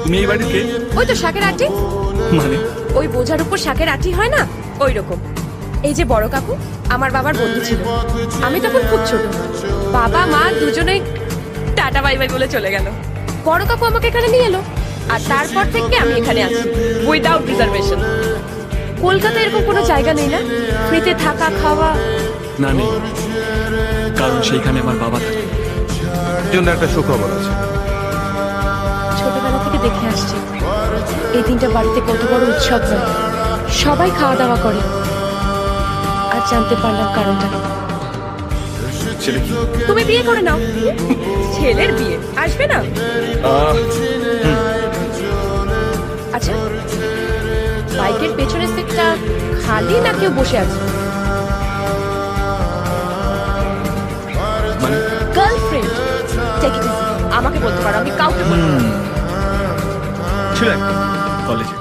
তুমি এই বাড়ির কে? ওই তো শাকের আটি। মানে ওই বোঝার উপর শাকের আটি হয় না, ওই রকম। এই যে বড় কাকু আমার বাবার বন্ধু ছিল, আমি তখন খুব ছোট। বাবা মা দুজনেই টাটা বাই বাই বলে চলে গেল। বড় কাকু আমাকে এখানে নিয়ে এলো, আর তারপর থেকে আমি এখানে আছি উইদাউট রিজার্ভেশন। কলকাতায় এরকম কোনো জায়গা নেই না ফ্রিতে থাকা খাওয়া? না, নেই, কারণ সেইখানে আমার বাবা থাকে। জন্য একটা সুখবর আছে। ছোটবেলা থেকে দেখে আসছি এই দিনটা বাড়িতে কত বড় উৎসব হয়, সবাই খাওয়া দাওয়া করে। আর জানতে পারলাম কারণটা। ছেলে কি? তুমি বিয়ে করে নাও। ছেলের বিয়ে আসবে না? আচ্ছা, বাইকের পেছনের সিটটা খালি না কেউ বসে আছে? মানে গার্লফ্রেন্ড? টেক ইট ইজি, আমাকে বলতে পারো, আমি কাউকে বলবো না। ছিল একটা কলেজে।